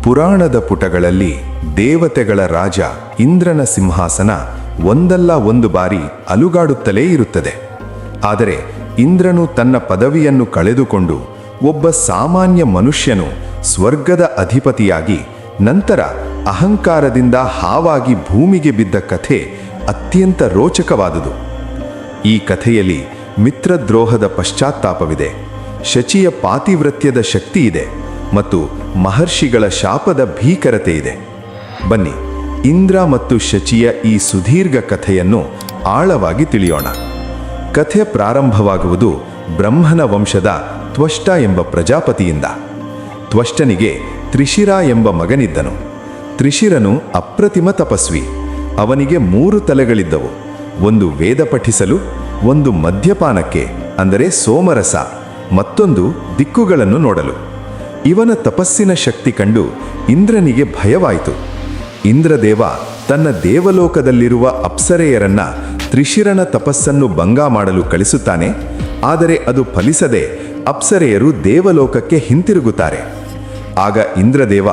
ಪುರಾಣದ ಪುಟಗಳಲ್ಲಿ ದೇವತೆಗಳ ರಾಜ ಇಂದ್ರನ ಸಿಂಹಾಸನ ಒಂದಲ್ಲ ಒಂದು ಬಾರಿ ಅಲುಗಾಡುತ್ತಲೇ ಇರುತ್ತದೆ. ಆದರೆ ಇಂದ್ರನು ತನ್ನ ಪದವಿಯನ್ನು ಕಳೆದುಕೊಂಡು ಒಬ್ಬ ಸಾಮಾನ್ಯ ಮನುಷ್ಯನು ಸ್ವರ್ಗದ ಅಧಿಪತಿಯಾಗಿ ನಂತರ ಅಹಂಕಾರದಿಂದ ಹಾವಾಗಿ ಭೂಮಿಗೆ ಬಿದ್ದ ಕಥೆ ಅತ್ಯಂತ ರೋಚಕವಾದುದು. ಈ ಕಥೆಯಲ್ಲಿ ಮಿತ್ರದ್ರೋಹದ ಪಶ್ಚಾತ್ತಾಪವಿದೆ, ಶಚಿಯ ಪಾತಿವ್ರತ್ಯದ ಶಕ್ತಿ ಇದೆ ಮತ್ತು ಮಹರ್ಷಿಗಳ ಶಾಪದ ಭೀಕರತೆ ಇದೆ. ಬನ್ನಿ, ಇಂದ್ರ ಮತ್ತು ಶಚಿಯ ಈ ಸುದೀರ್ಘ ಕಥೆಯನ್ನು ಆಳವಾಗಿ ತಿಳಿಯೋಣ. ಕಥೆ ಪ್ರಾರಂಭವಾಗುವುದು ಬ್ರಹ್ಮನ ವಂಶದ ತ್ವಷ್ಟ ಎಂಬ ಪ್ರಜಾಪತಿಯಿಂದ. ತ್ವಷ್ಟನಿಗೆ ತ್ರಿಶಿರ ಎಂಬ ಮಗನಿದ್ದನು. ತ್ರಿಶಿರನು ಅಪ್ರತಿಮ ತಪಸ್ವಿ. ಅವನಿಗೆ 3 ತಲೆಗಳಿದ್ದವು. ಒಂದು ವೇದ ಪಠಿಸಲು, ಒಂದು ಮದ್ಯಪಾನಕ್ಕೆ ಅಂದರೆ ಸೋಮರಸ, ಮತ್ತೊಂದು ದಿಕ್ಕುಗಳನ್ನು ನೋಡಲು. ಇವನ ತಪಸ್ಸಿನ ಶಕ್ತಿ ಕಂಡು ಇಂದ್ರನಿಗೆ ಭಯವಾಯಿತು. ಇಂದ್ರದೇವ ತನ್ನ ದೇವಲೋಕದಲ್ಲಿರುವ ಅಪ್ಸರೆಯರನ್ನ ತ್ರಿಶಿರನ ತಪಸ್ಸನ್ನು ಭಂಗ ಮಾಡಲು ಕಳಿಸುತ್ತಾನೆ. ಆದರೆ ಅದು ಫಲಿಸದೆ ಅಪ್ಸರೆಯರು ದೇವಲೋಕಕ್ಕೆ ಹಿಂತಿರುಗುತ್ತಾರೆ. ಆಗ ಇಂದ್ರದೇವ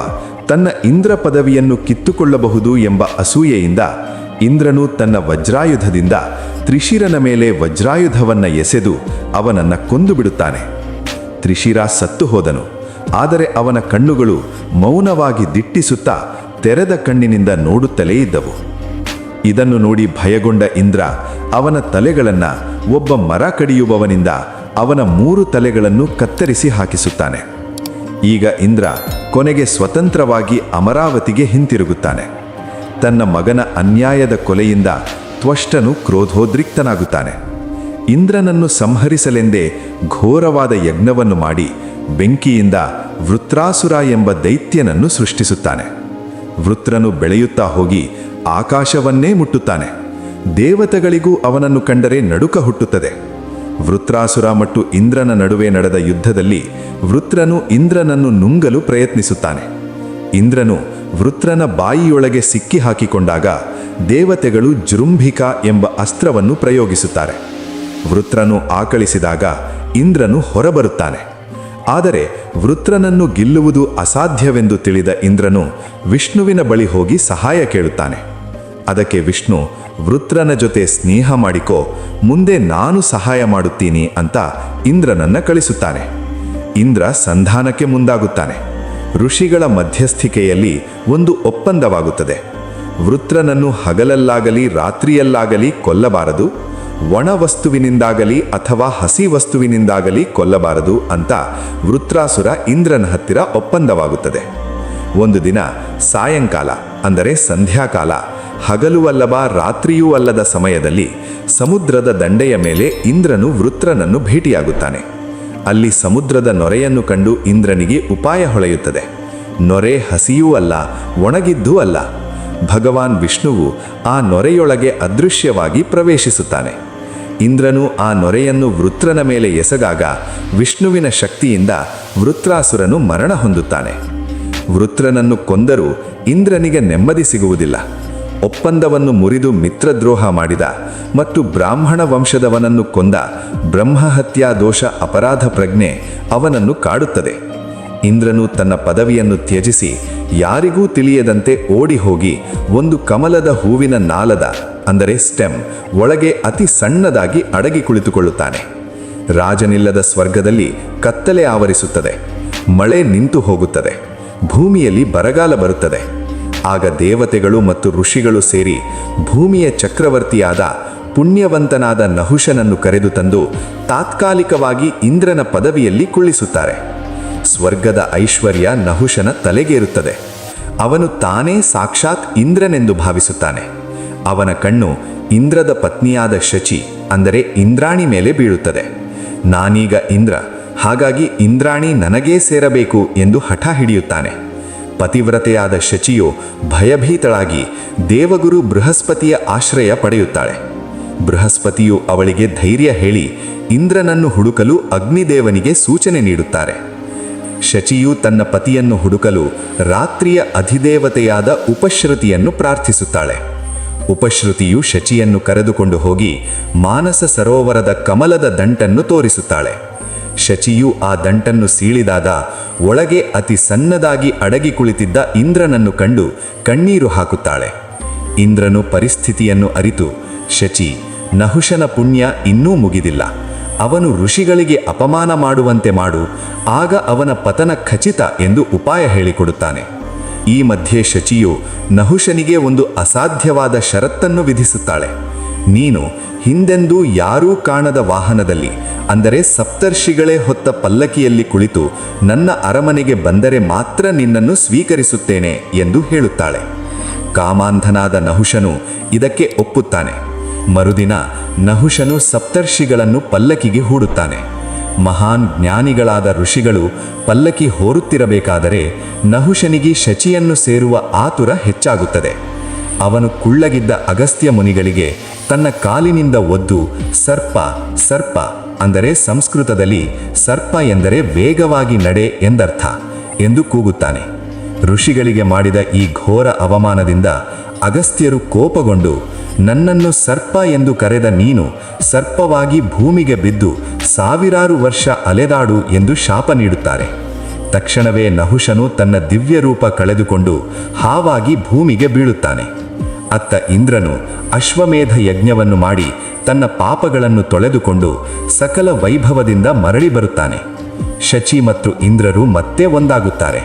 ತನ್ನ ಇಂದ್ರ ಪದವಿಯನ್ನು ಕಿತ್ತುಕೊಳ್ಳಬಹುದು ಎಂಬ ಅಸೂಯೆಯಿಂದ ಇಂದ್ರನು ತನ್ನ ವಜ್ರಾಯುಧದಿಂದ ತ್ರಿಶಿರನ ಮೇಲೆ ವಜ್ರಾಯುಧವನ್ನು ಎಸೆದು ಅವನನ್ನು ಕೊಂದು ಬಿಡುತ್ತಾನೆ. ತ್ರಿಶಿರ ಸತ್ತು ಹೋದನು. ಆದರೆ ಅವನ ಕಣ್ಣುಗಳು ಮೌನವಾಗಿ ದಿಟ್ಟಿಸುತ್ತಾ ತೆರೆದ ಕಣ್ಣಿನಿಂದ ನೋಡುತ್ತಲೇ ಇದ್ದವು. ಇದನ್ನು ನೋಡಿ ಭಯಗೊಂಡ ಇಂದ್ರ ಅವನ ತಲೆಗಳನ್ನು ಒಬ್ಬ ಮರ ಕಡಿಯುವವನಿಂದ ಅವನ 3 ತಲೆಗಳನ್ನು ಕತ್ತರಿಸಿ ಹಾಕಿಸುತ್ತಾನೆ. ಈಗ ಇಂದ್ರ ಕೊನೆಗೆ ಸ್ವತಂತ್ರವಾಗಿ ಅಮರಾವತಿಗೆ ಹಿಂತಿರುಗುತ್ತಾನೆ. ತನ್ನ ಮಗನ ಅನ್ಯಾಯದ ಕೊಲೆಯಿಂದ ತ್ವಷ್ಟನು ಕ್ರೋಧೋದ್ರಿಕ್ತನಾಗುತ್ತಾನೆ. ಇಂದ್ರನನ್ನು ಸಂಹರಿಸಲೆಂದೇ ಘೋರವಾದ ಯಜ್ಞವನ್ನು ಮಾಡಿ ಬೆಂಕಿಯಿಂದ ವೃತ್ರಾಸುರ ಎಂಬ ದೈತ್ಯನನ್ನು ಸೃಷ್ಟಿಸುತ್ತಾನೆ. ವೃತ್ರನು ಬೆಳೆಯುತ್ತಾ ಹೋಗಿ ಆಕಾಶವನ್ನೇ ಮುಟ್ಟುತ್ತಾನೆ. ದೇವತೆಗಳಿಗೂ ಅವನನ್ನು ಕಂಡರೆ ನಡುಕ ಹುಟ್ಟುತ್ತದೆ. ವೃತ್ರಾಸುರ ಮತ್ತು ಇಂದ್ರನ ನಡುವೆ ನಡೆದ ಯುದ್ಧದಲ್ಲಿ ವೃತ್ರನು ಇಂದ್ರನನ್ನು ನುಂಗಲು ಪ್ರಯತ್ನಿಸುತ್ತಾನೆ. ಇಂದ್ರನು ವೃತ್ರನ ಬಾಯಿಯೊಳಗೆ ಸಿಕ್ಕಿ ಹಾಕಿಕೊಂಡಾಗ ದೇವತೆಗಳು ಜೃಂಭಿಕ ಎಂಬ ಅಸ್ತ್ರವನ್ನು ಪ್ರಯೋಗಿಸುತ್ತಾರೆ. ವೃತ್ರನು ಆಕಳಿಸಿದಾಗ ಇಂದ್ರನು ಹೊರಬರುತ್ತಾನೆ. ಆದರೆ ವೃತ್ರನನ್ನು ಗೆಲ್ಲುವುದು ಅಸಾಧ್ಯವೆಂದು ತಿಳಿದ ಇಂದ್ರನು ವಿಷ್ಣುವಿನ ಬಳಿ ಹೋಗಿ ಸಹಾಯ ಕೇಳುತ್ತಾನೆ. ಅದಕ್ಕೆ ವಿಷ್ಣು, ವೃತ್ರನ ಜೊತೆ ಸ್ನೇಹ ಮಾಡಿಕೋ, ಮುಂದೆ ನಾನು ಸಹಾಯ ಮಾಡುತ್ತೀನಿ ಅಂತ ಇಂದ್ರನನ್ನ ಕಳಿಸುತ್ತಾನೆ. ಇಂದ್ರ ಸಂಧಾನಕ್ಕೆ ಮುಂದಾಗುತ್ತಾನೆ. ಋಷಿಗಳ ಮಧ್ಯಸ್ಥಿಕೆಯಲ್ಲಿ ಒಂದು ಒಪ್ಪಂದವಾಗುತ್ತದೆ. ವೃತ್ರನನ್ನು ಹಗಲಲ್ಲಾಗಲಿ ರಾತ್ರಿಯಲ್ಲಾಗಲಿ ಕೊಲ್ಲಬಾರದು, ಒಣ ವಸ್ತುವಿನಿಂದಾಗಲಿ ಅಥವಾ ಹಸಿ ವಸ್ತುವಿನಿಂದಾಗಲಿ ಕೊಲ್ಲಬಾರದು ಅಂತ ವೃತ್ರಾಸುರ ಇಂದ್ರನ ಹತ್ತಿರ ಒಪ್ಪಂದವಾಗುತ್ತದೆ. ಒಂದು ದಿನ ಸಾಯಂಕಾಲ ಅಂದರೆ ಸಂಧ್ಯಾಕಾಲ, ಹಗಲು ಅಲ್ಲವ ರಾತ್ರಿಯೂ ಅಲ್ಲದ ಸಮಯದಲ್ಲಿ ಸಮುದ್ರದ ದಂಡೆಯ ಮೇಲೆ ಇಂದ್ರನು ವೃತ್ರನನ್ನು ಭೇಟಿಯಾಗುತ್ತಾನೆ. ಅಲ್ಲಿ ಸಮುದ್ರದ ನೊರೆಯನ್ನು ಕಂಡು ಇಂದ್ರನಿಗೆ ಉಪಾಯ ಹೊಳೆಯುತ್ತದೆ. ನೊರೆ ಹಸಿಯೂ ಅಲ್ಲ, ಒಣಗಿದ್ದೂ ಅಲ್ಲ. ಭಗವಾನ್ ವಿಷ್ಣುವು ಆ ನೊರೆಯೊಳಗೆ ಅದೃಶ್ಯವಾಗಿ ಪ್ರವೇಶಿಸುತ್ತಾನೆ. ಇಂದ್ರನು ಆ ನೊರೆಯನ್ನು ವೃತ್ರನ ಮೇಲೆ ಎಸಗಾಗ ವಿಷ್ಣುವಿನ ಶಕ್ತಿಯಿಂದ ವೃತ್ರಾಸುರನು ಮರಣ ಹೊಂದುತ್ತಾನೆ. ವೃತ್ರನನ್ನು ಕೊಂದರೂ ಇಂದ್ರನಿಗೆ ನೆಮ್ಮದಿ ಸಿಗುವುದಿಲ್ಲ. ಒಪ್ಪಂದವನ್ನು ಮುರಿದು ಮಿತ್ರದ್ರೋಹ ಮಾಡಿದ ಮತ್ತು ಬ್ರಾಹ್ಮಣ ವಂಶದವನನ್ನು ಕೊಂದ ಬ್ರಹ್ಮಹತ್ಯಾ ದೋಷ ಅಪರಾಧ ಪ್ರಜ್ಞೆ ಅವನನ್ನು ಕಾಡುತ್ತದೆ. ಇಂದ್ರನು ತನ್ನ ಪದವಿಯನ್ನು ತ್ಯಜಿಸಿ ಯಾರಿಗೂ ತಿಳಿಯದಂತೆ ಓಡಿ ಹೋಗಿ ಒಂದು ಕಮಲದ ಹೂವಿನ ನಾಲದ ಅಂದರೆ ಸ್ಟೆಮ್ ಒಳಗೆ ಅತಿ ಸಣ್ಣದಾಗಿ ಅಡಗಿ ಕುಳಿತುಕೊಳ್ಳುತ್ತಾನೆ. ರಾಜನಿಲ್ಲದ ಸ್ವರ್ಗದಲ್ಲಿ ಕತ್ತಲೆ ಆವರಿಸುತ್ತದೆ. ಮಳೆ ನಿಂತು ಹೋಗುತ್ತದೆ. ಭೂಮಿಯಲ್ಲಿ ಬರಗಾಲ ಬರುತ್ತದೆ. ಆಗ ದೇವತೆಗಳು ಮತ್ತು ಋಷಿಗಳು ಸೇರಿ ಭೂಮಿಯ ಚಕ್ರವರ್ತಿಯಾದ ಪುಣ್ಯವಂತನಾದ ನಹುಷನನ್ನು ಕರೆದು ತಂದು ತಾತ್ಕಾಲಿಕವಾಗಿ ಇಂದ್ರನ ಪದವಿಯಲ್ಲಿ ಕುಳ್ಳಿಸುತ್ತಾರೆ. ಸ್ವರ್ಗದ ಐಶ್ವರ್ಯ ನಹುಷನ ತಲೆಗೇರುತ್ತದೆ. ಅವನು ತಾನೇ ಸಾಕ್ಷಾತ್ ಇಂದ್ರನೆಂದು ಭಾವಿಸುತ್ತಾನೆ. ಅವನ ಕಣ್ಣು ಇಂದ್ರದ ಪತ್ನಿಯಾದ ಶಚಿ ಅಂದರೆ ಇಂದ್ರಾಣಿ ಮೇಲೆ ಬೀಳುತ್ತದೆ. ನಾನೀಗ ಇಂದ್ರ, ಹಾಗಾಗಿ ಇಂದ್ರಾಣಿ ನನಗೇ ಸೇರಬೇಕು ಎಂದು ಹಠ ಹಿಡಿಯುತ್ತಾನೆ. ಪತಿವ್ರತೆಯಾದ ಶಚಿಯು ಭಯಭೀತಳಾಗಿ ದೇವಗುರು ಬೃಹಸ್ಪತಿಯ ಆಶ್ರಯ ಪಡೆಯುತ್ತಾಳೆ. ಬೃಹಸ್ಪತಿಯು ಅವಳಿಗೆ ಧೈರ್ಯ ಹೇಳಿ ಇಂದ್ರನನ್ನು ಹುಡುಕಲು ಅಗ್ನಿದೇವನಿಗೆ ಸೂಚನೆ ನೀಡುತ್ತಾರೆ. ಶಚಿಯು ತನ್ನ ಪತಿಯನ್ನು ಹುಡುಕಲು ರಾತ್ರಿಯ ಅಧಿದೇವತೆಯಾದ ಉಪಶ್ರುತಿಯನ್ನು ಪ್ರಾರ್ಥಿಸುತ್ತಾಳೆ. ಉಪಶ್ರುತಿಯು ಶಚಿಯನ್ನು ಕರೆದುಕೊಂಡು ಹೋಗಿ ಮಾನಸ ಸರೋವರದ ಕಮಲದ ದಂಟನ್ನು ತೋರಿಸುತ್ತಾಳೆ. ಶಚಿಯು ಆ ದಂಟನ್ನು ಸೀಳಿದಾಗ ಒಳಗೆ ಅತಿ ಸಣ್ಣದಾಗಿ ಅಡಗಿ ಕುಳಿತಿದ್ದ ಇಂದ್ರನನ್ನು ಕಂಡು ಕಣ್ಣೀರು ಹಾಕುತ್ತಾಳೆ. ಇಂದ್ರನು ಪರಿಸ್ಥಿತಿಯನ್ನು ಅರಿತು, ಶಚಿ, ನಹುಷನ ಪುಣ್ಯ ಇನ್ನೂ ಮುಗಿದಿಲ್ಲ. ಅವನು ಋಷಿಗಳಿಗೆ ಅಪಮಾನ ಮಾಡುವಂತೆ ಮಾಡು, ಆಗ ಅವನ ಪತನ ಖಚಿತ ಎಂದು ಉಪಾಯ ಹೇಳಿಕೊಡುತ್ತಾನೆ. ಈ ಮಧ್ಯೆ ಶಚಿಯು ನಹುಷನಿಗೆ ಒಂದು ಅಸಾಧ್ಯವಾದ ಷರತ್ತನ್ನು ವಿಧಿಸುತ್ತಾಳೆ. ನೀನು ಹಿಂದೆಂದೂ ಯಾರೂ ಕಾಣದ ವಾಹನದಲ್ಲಿ, ಅಂದರೆ ಸಪ್ತರ್ಷಿಗಳೇ ಹೊತ್ತ ಪಲ್ಲಕ್ಕಿಯಲ್ಲಿ ಕುಳಿತು ನನ್ನ ಅರಮನೆಗೆ ಬಂದರೆ ಮಾತ್ರ ನಿನ್ನನ್ನು ಸ್ವೀಕರಿಸುತ್ತೇನೆ ಎಂದು ಹೇಳುತ್ತಾಳೆ. ಕಾಮಾಂಧನಾದ ನಹುಷನು ಇದಕ್ಕೆ ಒಪ್ಪುತ್ತಾನೆ. ಮರುದಿನ ನಹುಷನು ಸಪ್ತರ್ಷಿಗಳನ್ನು ಪಲ್ಲಕ್ಕಿಗೆ ಹೂಡುತ್ತಾನೆ. ಮಹಾನ್ ಜ್ಞಾನಿಗಳಾದ ಋಷಿಗಳು ಪಲ್ಲಕ್ಕಿ ಹೊರುತ್ತಿರಬೇಕಾದರೆ ನಹುಷನಿಗೆ ಶಚಿಯನ್ನು ಸೇರುವ ಆತುರ ಹೆಚ್ಚಾಗುತ್ತದೆ. ಅವನು ಕುಳ್ಳಗಿದ್ದ ಅಗಸ್ತ್ಯ ಮುನಿಗಳಿಗೆ ತನ್ನ ಕಾಲಿನಿಂದ ಒದ್ದು ಸರ್ಪ ಸರ್ಪ, ಅಂದರೆ ಸಂಸ್ಕೃತದಲ್ಲಿ ಸರ್ಪ ಎಂದರೆ ವೇಗವಾಗಿ ನಡೆ ಎಂದರ್ಥ, ಎಂದು ಕೂಗುತ್ತಾನೆ. ಋಷಿಗಳಿಗೆ ಮಾಡಿದ ಈ ಘೋರ ಅವಮಾನದಿಂದ ಅಗಸ್ತ್ಯರು ಕೋಪಗೊಂಡು, ನನ್ನನ್ನು ಸರ್ಪ ಎಂದು ಕರೆದ ನೀನು ಸರ್ಪವಾಗಿ ಭೂಮಿಗೆ ಬಿದ್ದು ಸಾವಿರಾರು ವರ್ಷ ಅಲೆದಾಡು ಎಂದು ಶಾಪ ನೀಡುತ್ತಾರೆ. ತಕ್ಷಣವೇ ನಹುಷನು ತನ್ನ ದಿವ್ಯ ರೂಪ ಕಳೆದುಕೊಂಡು ಹಾವಾಗಿ ಭೂಮಿಗೆ ಬೀಳುತ್ತಾನೆ. ಅತ್ತ ಇಂದ್ರನು ಅಶ್ವಮೇಧ ಯಜ್ಞವನ್ನು ಮಾಡಿ ತನ್ನ ಪಾಪಗಳನ್ನು ತೊಳೆದುಕೊಂಡು ಸಕಲ ವೈಭವದಿಂದ ಮರಳಿ ಬರುತ್ತಾನೆ. ಶಚಿ ಮತ್ತು ಇಂದ್ರರು ಮತ್ತೆ ಒಂದಾಗುತ್ತಾರೆ.